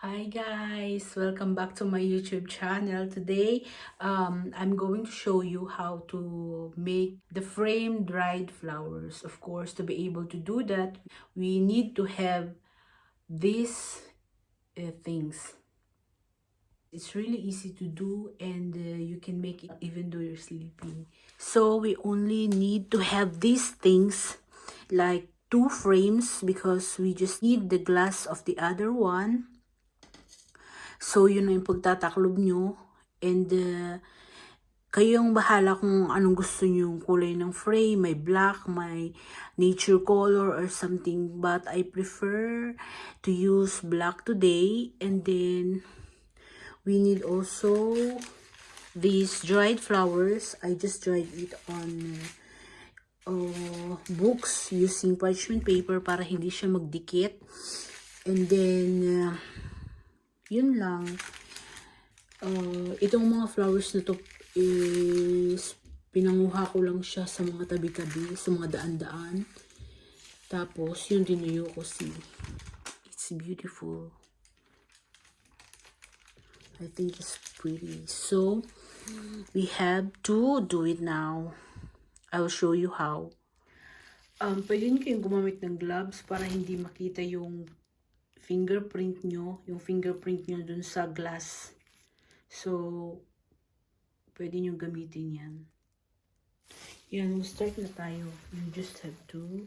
Hi guys, welcome back to my YouTube channel. Today, I'm going to show you how to make the frame dried flowers. Of course, to be able to do that, we need to have these things. It's really easy to do and you can make it even though you're sleeping. So we only need to have these things like two frames because we just need the glass of the other one. So, yun na yung pagtataklob nyo. And, kayong bahala kung anong gusto nyo yung kulay ng frame. May black, may nature color or something. But I prefer to use black today. And then, we need also these dried flowers. I just dried it on books using parchment paper para hindi siya magdikit. And then, yun lang. Itong mga flowers na to is pinanguha ko lang siya sa mga tabi-tabi, sa mga daan-daan. Tapos, yun tinuyo ko it's beautiful. I think it's pretty. So, we have to do it now. I will show you how. Pwede nyo kayong gumamit ng gloves para hindi makita yung fingerprint nyo dun sa glass. So, pwede nyo gamitin yan. Yan, start na tayo. You just have to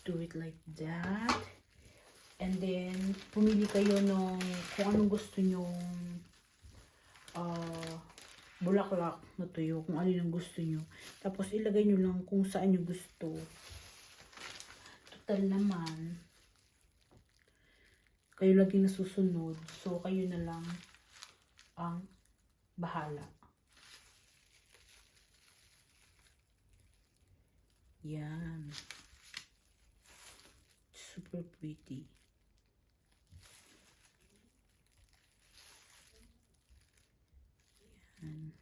do it like that. And then, pumili kayo ng kung anong gusto nyong bulaklak na tuyo, kung ano yung gusto nyo. Tapos, ilagay nyo lang kung saan nyo gusto. Total naman, kayo lagi nasusunod. So, kayo na lang ang bahala. Yan. Super pretty. Yan.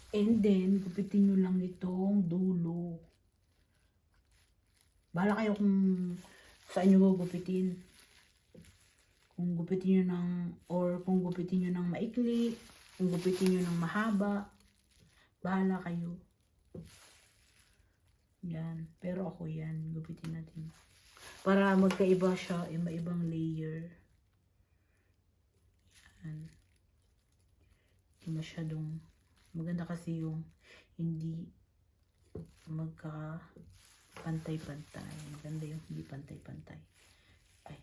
And then, gupitin nyo lang itong dulo. Bahala kayo kung saan nyo gugupitin. Kung gupitin nyo kung gupitin nyo ng maikli, kung gupitin nyo ng mahaba, bahala kayo. Yan. Pero ako yan, gupitin natin. Para magkaiba siya, iba-ibang layer. Yan. Hindi masyadong maganda kasi yung hindi magka-pantay-pantay. Maganda yung hindi pantay-pantay. Ay.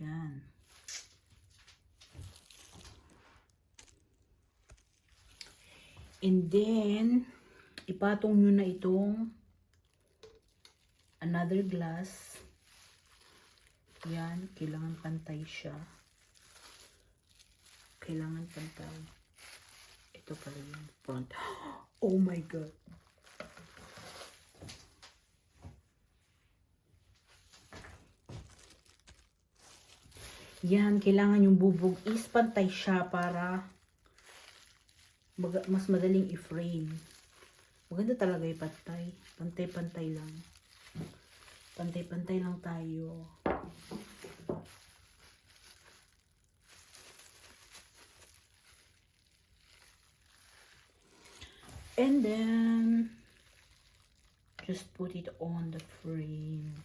Yan. And then, ipatong nyo na itong another glass. Yan, kailangan pantay siya. Kailangan pantay. Ito pala yung front. Oh my God! Yan, kailangan yung bubog is pantay siya para mas madaling i-frame. Maganda talaga yung pantay. Pantay-pantay lang. Pantay-pantay lang tayo. And then, just put it on the frame.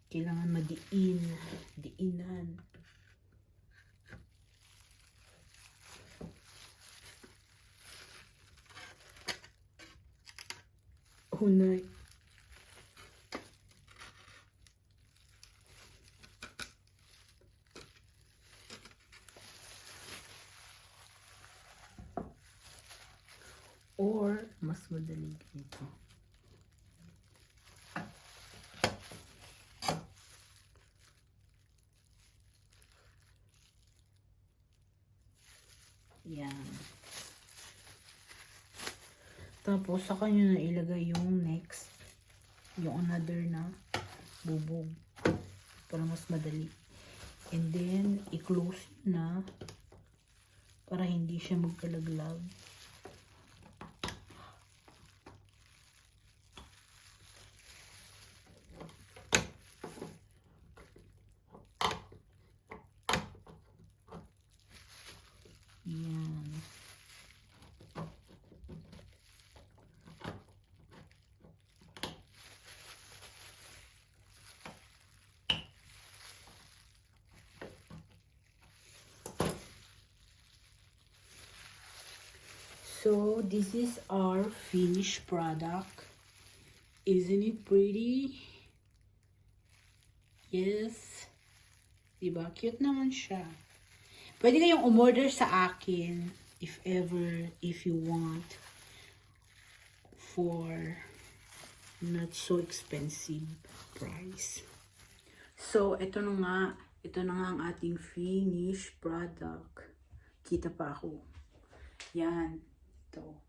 Kailangan madiin. Diinan. Hunay. Or, mas madali ganito. Yan. Tapos, saka nyo na ilagay yung next. yung another na bubog para mas madali. And then, i-close na para hindi siya magkalaglag. Yan. So, this is our finished product. Isn't it pretty? Yes. Diba? Cute naman siya. Pwede kayong umorder sa akin if ever, if you want, for not so expensive price. So, ito na nga ang ating finished product. Kita pa ako. Yan. Ito.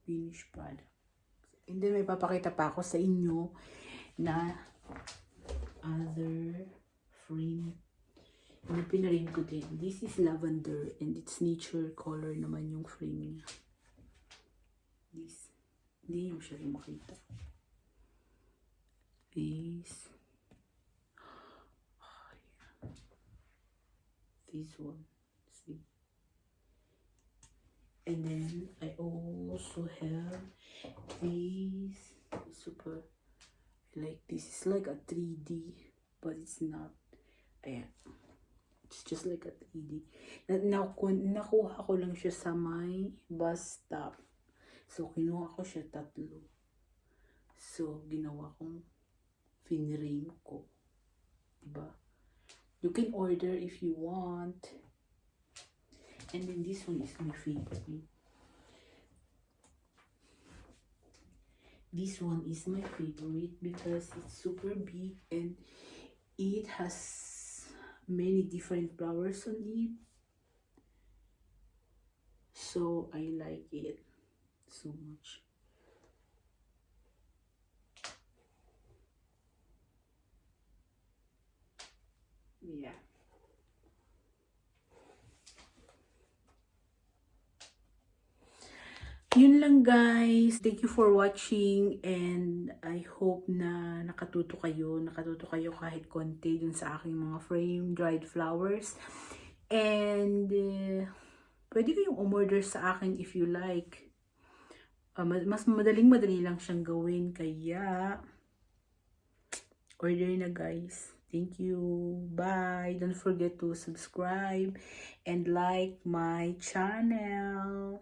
Finished product. And then, may papakita pa ako sa inyo na other frame. Yung pinarin ko din. This is lavender and it's nature color naman yung frame niya. This. Hindi yung siya rin makita. This. Oh, yeah. This one. See? And then, I also have this. Super. Like, this is like a 3D. But it's not. Ayan. It's just like a 3D. Nakuha ko lang siya sa may bus stop. So, kinuha ko siya 3. So, ginawa kong finrame ko. Diba? You can order if you want. And then this one is my favorite. This one is my favorite because it's super big and it has many different flowers on it. So, I like it so much. Yeah. Yun lang guys. Thank you for watching and I hope na nakatuto kayo kahit konti dun sa aking mga frame dried flowers. And pwede kayong umorder sa akin if you like. Mas madali lang siyang gawin kaya order na guys. Thank you. Bye. Don't forget to subscribe and like my channel.